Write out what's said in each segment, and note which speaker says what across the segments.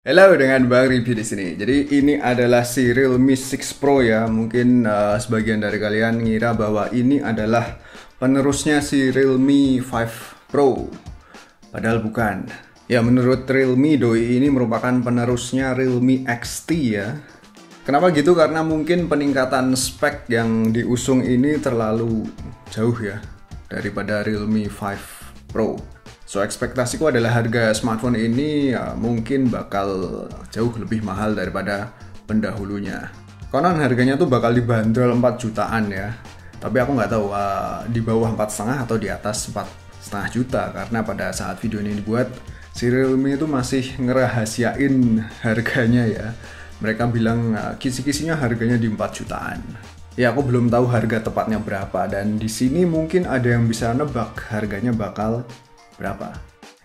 Speaker 1: Halo, dengan Bang Review di sini. Jadi ini adalah si Realme 6 Pro ya. Mungkin sebagian dari kalian ngira bahwa ini adalah penerusnya si Realme 5 Pro. Padahal bukan. Ya, menurut Realme, doi ini merupakan penerusnya Realme XT ya. Kenapa gitu? Karena mungkin peningkatan spek yang diusung ini terlalu jauh ya daripada Realme 5 Pro. So, ekspektasiku adalah harga smartphone ini ya, mungkin bakal jauh lebih mahal daripada pendahulunya. Konon harganya tuh bakal dibanderol 4 jutaan ya. Tapi aku nggak tahu di bawah 4,5 atau di atas 4,5 juta. Karena pada saat video ini dibuat, si Realme itu masih ngerahasiain harganya ya. Mereka bilang kisi-kisinya harganya di 4 jutaan. Ya, aku belum tahu harga tepatnya berapa. Dan di sini mungkin ada yang bisa nebak harganya bakal berapa.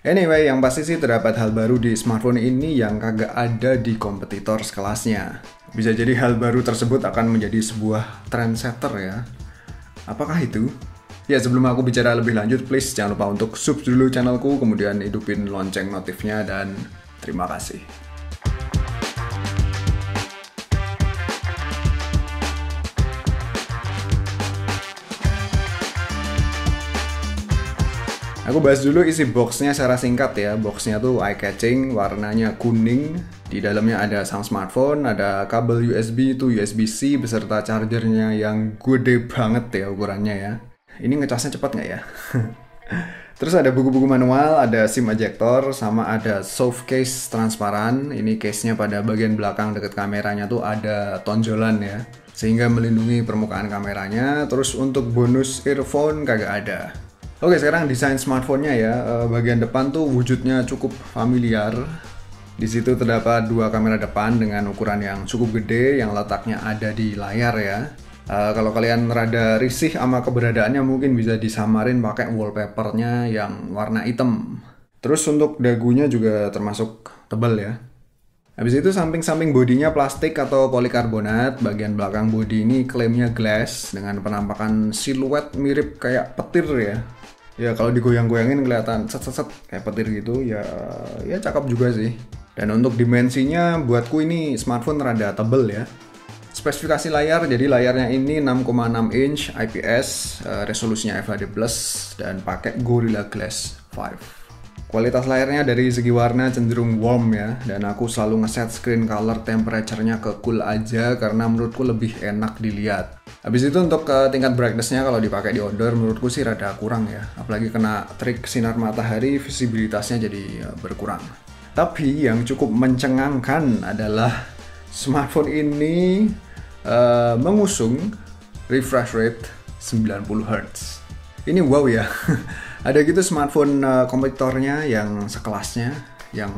Speaker 1: Anyway, yang pasti sih terdapat hal baru di smartphone ini yang kagak ada di kompetitor sekelasnya. Bisa jadi hal baru tersebut akan menjadi sebuah trendsetter ya. Apakah itu? Ya, sebelum aku bicara lebih lanjut, please jangan lupa untuk sub dulu channelku, kemudian hidupin lonceng notifnya, dan terima kasih. Aku bahas dulu isi boxnya secara singkat ya. Boxnya tuh eye-catching, warnanya kuning. Di dalamnya ada sang smartphone, ada kabel USB to USB-C beserta chargernya yang gede banget ya ukurannya ya. Ini ngecasnya cepat nggak ya? Terus ada buku-buku manual, ada SIM ejector, sama ada soft case transparan. Ini case-nya pada bagian belakang dekat kameranya tuh ada tonjolan ya, sehingga melindungi permukaan kameranya. Terus untuk bonus earphone kagak ada. Oke, sekarang desain smartphone-nya ya. Bagian depan tuh wujudnya cukup familiar. Di situ terdapat dua kamera depan dengan ukuran yang cukup gede yang letaknya ada di layar ya. Kalau kalian rada risih sama keberadaannya, mungkin bisa disamarin pakai wallpapernya yang warna hitam. Terus untuk dagunya juga termasuk tebal ya. Habis itu samping-samping bodinya plastik atau polikarbonat. Bagian belakang bodi ini klaimnya glass dengan penampakan siluet mirip kayak petir ya. Ya kalau digoyang-goyangin kelihatan set-set kayak petir gitu ya. Ya cakep juga sih. Dan untuk dimensinya buatku ini smartphone rada tebel ya. Spesifikasi layar, jadi layarnya ini 6,6 inch IPS, resolusinya FHD+, dan pakai Gorilla Glass 5. Kualitas layarnya dari segi warna cenderung warm ya, dan aku selalu ngeset screen color temperature-nya ke cool aja karena menurutku lebih enak dilihat. Habis itu untuk tingkat brightness-nya kalau dipakai di outdoor menurutku sih rada kurang ya, apalagi kena trik sinar matahari visibilitasnya jadi berkurang. Tapi yang cukup mencengangkan adalah smartphone ini mengusung refresh rate 90Hz. Ini wow ya. Ada gitu smartphone kompetitornya yang sekelasnya, yang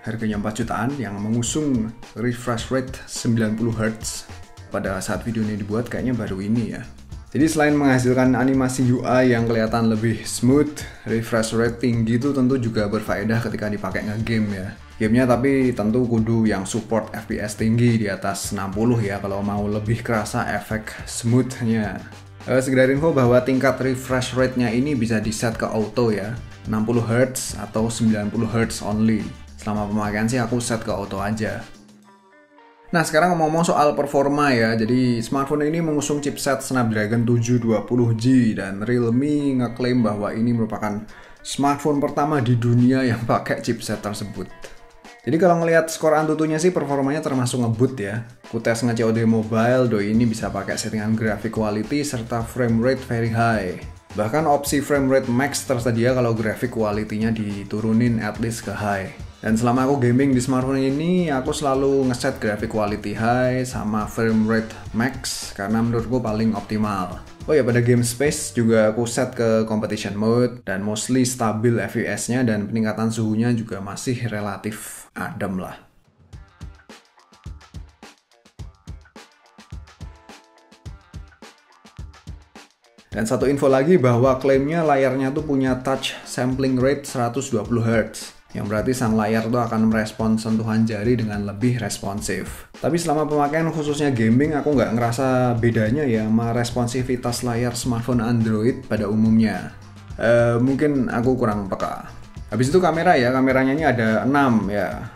Speaker 1: harganya 4 jutaan, yang mengusung refresh rate 90Hz. Pada saat video ini dibuat kayaknya baru ini ya. Jadi selain menghasilkan animasi UI yang kelihatan lebih smooth, refresh rate tinggi itu tentu juga berfaedah ketika dipakai nge-game ya. Gamenya tapi tentu kudu yang support FPS tinggi di atas 60 ya kalau mau lebih kerasa efek smoothnya. Sekedar info bahwa tingkat refresh rate-nya ini bisa di set ke auto ya, 60Hz atau 90Hz only. Selama pemakaian sih aku set ke auto aja. Nah, sekarang ngomong-ngomong soal performa ya. Jadi smartphone ini mengusung chipset Snapdragon 720G dan Realme ngeklaim bahwa ini merupakan smartphone pertama di dunia yang pakai chipset tersebut. Jadi kalau ngelihat skor Antutunya sih performanya termasuk ngebut ya. Ku tes nge-COD mobile, doi ini bisa pakai settingan graphic quality serta frame rate very high. Bahkan opsi frame rate max tersedia kalau graphic quality-nya diturunin at least ke high. Dan selama aku gaming di smartphone ini, aku selalu ngeset graphic quality high sama frame rate max karena menurutku paling optimal. Oh ya, pada game space juga aku set ke competition mode dan mostly stabil FPS-nya dan peningkatan suhunya juga masih relatif adem lah. Dan satu info lagi bahwa klaimnya layarnya tuh punya touch sampling rate 120Hz. Yang berarti sang layar tuh akan merespon sentuhan jari dengan lebih responsif. Tapi selama pemakaian khususnya gaming, aku nggak ngerasa bedanya ya sama responsivitas layar smartphone Android pada umumnya. Mungkin aku kurang peka. Habis itu kamera ya, kameranya ini ada 6 ya.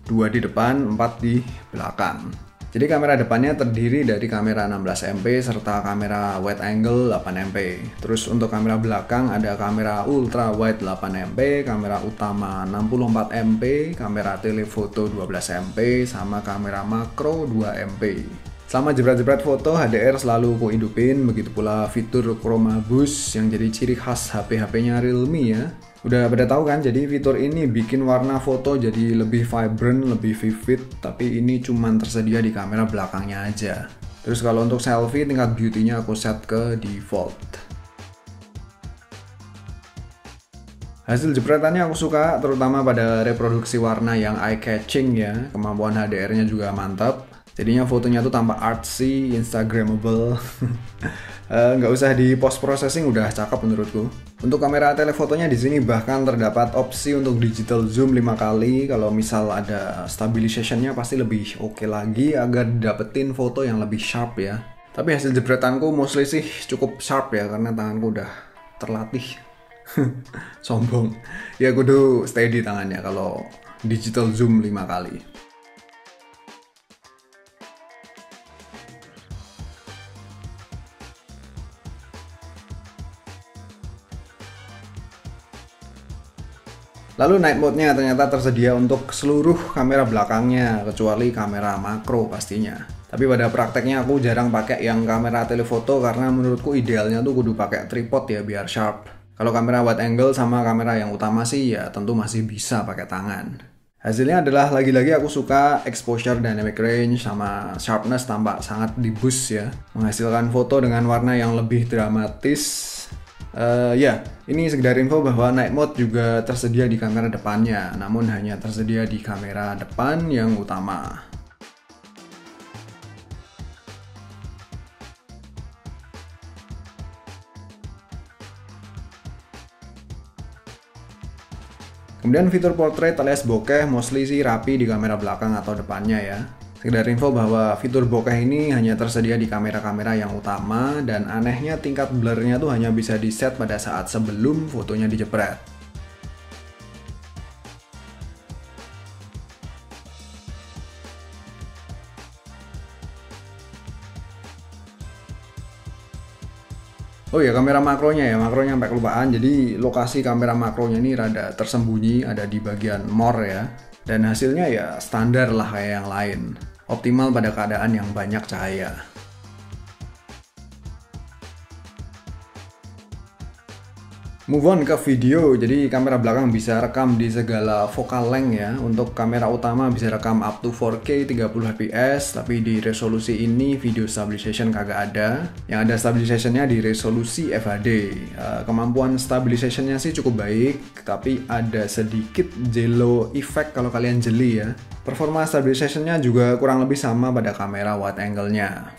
Speaker 1: 2 di depan, 4 di belakang. Jadi kamera depannya terdiri dari kamera 16MP serta kamera wide angle 8MP. Terus untuk kamera belakang ada kamera ultra wide 8MP, kamera utama 64MP, kamera telefoto 12MP, sama kamera makro 2MP. Selama jepret-jepret foto, HDR selalu ku hidupin, begitu pula fitur Chroma Boost yang jadi ciri khas HP-HP-nya Realme ya. Udah pada tahu kan, jadi fitur ini bikin warna foto jadi lebih vibrant, lebih vivid, tapi ini cuman tersedia di kamera belakangnya aja. Terus kalau untuk selfie, tingkat beauty-nya aku set ke default. Hasil jepretannya aku suka, terutama pada reproduksi warna yang eye-catching ya, kemampuan HDR-nya juga mantap. Jadinya fotonya tuh tampak artsy, instagramable. Nggak usah di post processing udah cakep menurutku. Untuk kamera telefotonya di sini bahkan terdapat opsi untuk digital zoom 5 kali. Kalau misal ada stabilization-nya pasti lebih oke lagi agar dapetin foto yang lebih sharp ya. Tapi hasil jepretanku mostly sih cukup sharp ya, karena tanganku udah terlatih. Sombong. Ya kudu steady tangannya kalau digital zoom 5 kali. Lalu night mode-nya ternyata tersedia untuk seluruh kamera belakangnya, kecuali kamera makro pastinya. Tapi pada prakteknya aku jarang pakai yang kamera telefoto karena menurutku idealnya tuh kudu pakai tripod ya biar sharp. Kalau kamera wide angle sama kamera yang utama sih ya tentu masih bisa pakai tangan. Hasilnya adalah lagi-lagi aku suka exposure dynamic range sama sharpness tampak sangat di boost ya. Menghasilkan foto dengan warna yang lebih dramatis. Ya, ini sekedar info bahwa night mode juga tersedia di kamera depannya, namun hanya tersedia di kamera depan yang utama. Kemudian fitur portrait alias bokeh mostly sih rapi di kamera belakang atau depannya ya. Sekedar info bahwa fitur bokeh ini hanya tersedia di kamera-kamera yang utama, dan anehnya tingkat blurnya tuh hanya bisa di set pada saat sebelum fotonya dijepret. Oh ya, kamera makronya makronya sampai kelupaan. Jadi lokasi kamera makronya ini rada tersembunyi, ada di bagian more ya. Dan hasilnya ya standar lah kayak yang lain. Optimal pada keadaan yang banyak cahaya. Move on ke video, jadi kamera belakang bisa rekam di segala focal length ya. Untuk kamera utama bisa rekam up to 4K 30fps, tapi di resolusi ini video stabilization kagak ada. Yang ada stabilizationnya di resolusi FHD. Kemampuan stabilizationnya sih cukup baik, tapi ada sedikit jello effect kalau kalian jeli ya. Performa stabilizationnya juga kurang lebih sama pada kamera wide angle-nya.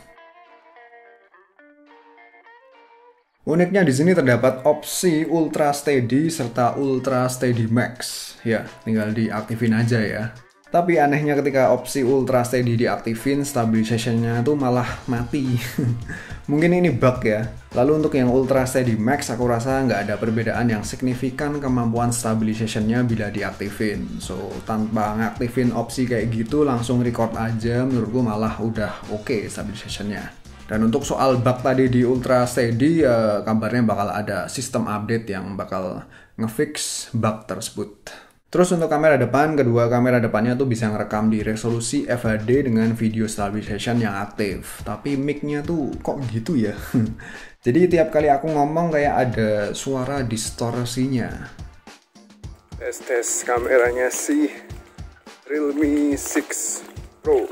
Speaker 1: Uniknya di sini terdapat opsi Ultra Steady serta Ultra Steady Max. Ya, tinggal diaktifin aja ya. Tapi anehnya ketika opsi Ultra Steady diaktifin, stabilization-nya tuh malah mati. Mungkin ini bug ya. Lalu untuk yang Ultra Steady Max, aku rasa nggak ada perbedaan yang signifikan kemampuan stabilization-nya bila diaktifin. So, tanpa ngaktifin opsi kayak gitu, langsung record aja, menurutku malah udah oke stabilization-nya. Dan untuk soal bug tadi di Ultra Steady, kabarnya bakal ada sistem update yang bakal ngefix bug tersebut. Terus untuk kamera depan, kedua kamera depannya tuh bisa ngerekam di resolusi FHD dengan video stabilization yang aktif. Tapi mic-nya tuh kok gitu ya? Jadi tiap kali aku ngomong kayak ada suara distorsinya. Tes kameranya sih Realme 6 Pro.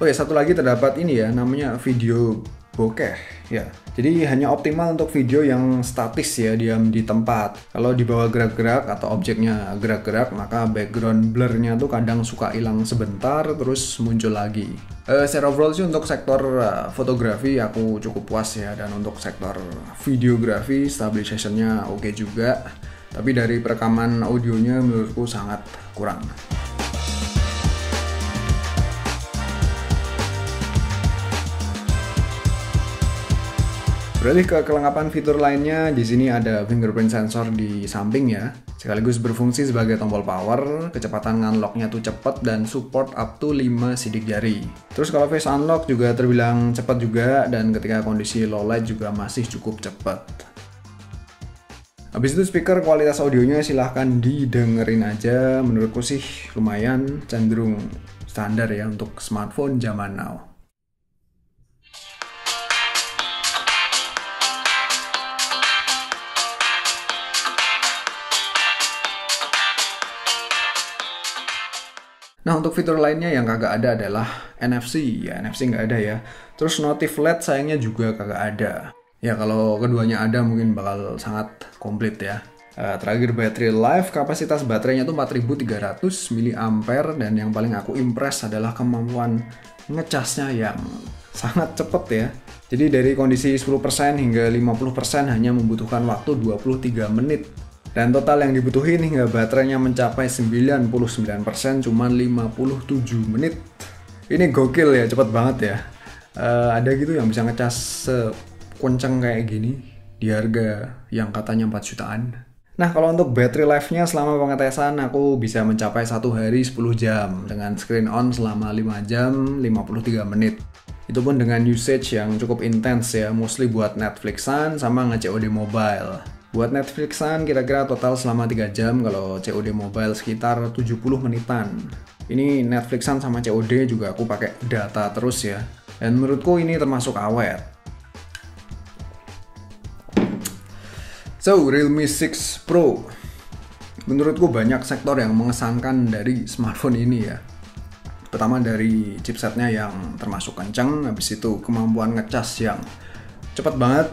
Speaker 1: Oh ya, satu lagi terdapat ini ya, namanya video bokeh ya. Jadi hanya optimal untuk video yang statis ya, diam di tempat. Kalau dibawa gerak-gerak atau objeknya gerak-gerak, maka background blur-nya tuh kadang suka hilang sebentar terus muncul lagi. Secara overall sih untuk sektor fotografi aku cukup puas ya, dan untuk sektor videografi stabilization-nya oke juga. Tapi dari perekaman audionya menurutku sangat kurang. Beralih ke kelengkapan fitur lainnya, di sini ada fingerprint sensor di samping ya. Sekaligus berfungsi sebagai tombol power, kecepatan unlock-nya tuh cepat dan support up to 5 sidik jari. Terus kalau face unlock juga terbilang cepat juga, dan ketika kondisi low light juga masih cukup cepat. Habis itu speaker kualitas audionya silahkan didengerin aja, menurutku sih lumayan, cenderung standar ya untuk smartphone zaman now. Nah, untuk fitur lainnya yang kagak ada adalah NFC. Ya, NFC nggak ada ya. Terus notif LED sayangnya juga kagak ada. Ya, kalau keduanya ada mungkin bakal sangat komplit ya. Terakhir battery life, kapasitas baterainya tuh 4300 mAh, dan yang paling aku impress adalah kemampuan ngecasnya yang sangat cepet ya. Jadi dari kondisi 10% hingga 50% hanya membutuhkan waktu 23 menit. Dan total yang dibutuhin hingga baterainya mencapai 99% cuma 57 menit. Ini gokil ya, cepet banget ya. Ada gitu yang bisa ngecas sekenceng kayak gini di harga yang katanya 4 jutaan. Nah, kalau untuk battery life-nya selama pengetesan aku bisa mencapai 1 hari 10 jam dengan screen on selama 5 jam 53 menit. Itu pun dengan usage yang cukup intens ya, mostly buat Netflixan sama nge-COD mobile. Buat Netflixan kira-kira total selama 3 jam, kalau COD mobile sekitar 70 menitan. Ini Netflixan sama COD juga aku pakai data terus ya. Dan menurutku ini termasuk awet. So, Realme 6 Pro. Menurutku banyak sektor yang mengesankan dari smartphone ini ya. Pertama dari chipsetnya yang termasuk kencang, habis itu kemampuan ngecas yang cepat banget,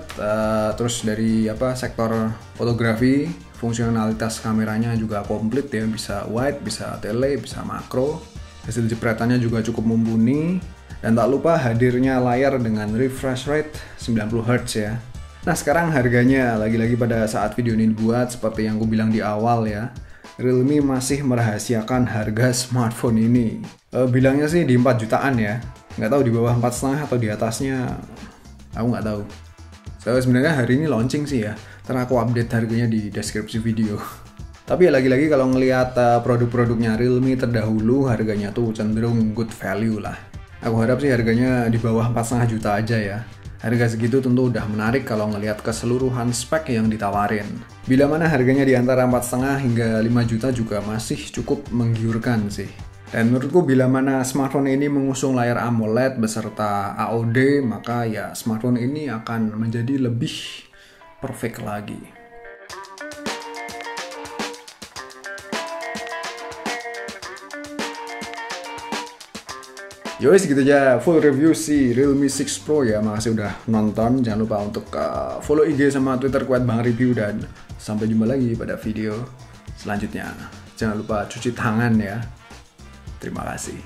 Speaker 1: terus dari sektor fotografi, fungsionalitas kameranya juga komplit ya, bisa wide, bisa tele, bisa makro. Hasil jepretannya juga cukup mumpuni, dan tak lupa hadirnya layar dengan refresh rate 90 Hz ya. Nah, sekarang harganya lagi-lagi pada saat video ini dibuat, seperti yang gue bilang di awal ya, Realme masih merahasiakan harga smartphone ini. Bilangnya sih di 4 jutaan ya, nggak tahu di bawah 4,5 atau di atasnya. Aku nggak tahu. Sebenarnya hari ini launching sih ya, karena aku update harganya di deskripsi video. Tapi ya lagi-lagi kalau ngelihat produk-produknya Realme terdahulu, harganya tuh cenderung good value lah. Aku harap sih harganya di bawah 4,5 juta aja ya. Harga segitu tentu udah menarik kalau ngelihat keseluruhan spek yang ditawarin. Bila mana harganya di antara 4,5 hingga 5 juta juga masih cukup menggiurkan sih. Dan menurutku bila mana smartphone ini mengusung layar AMOLED beserta AOD, maka ya smartphone ini akan menjadi lebih perfect lagi. Yowes, gitu aja full review si Realme 6 Pro ya. Makasih udah nonton. Jangan lupa untuk follow IG sama Twitter @bangreview, dan sampai jumpa lagi pada video selanjutnya. Jangan lupa cuci tangan ya. Terima kasih.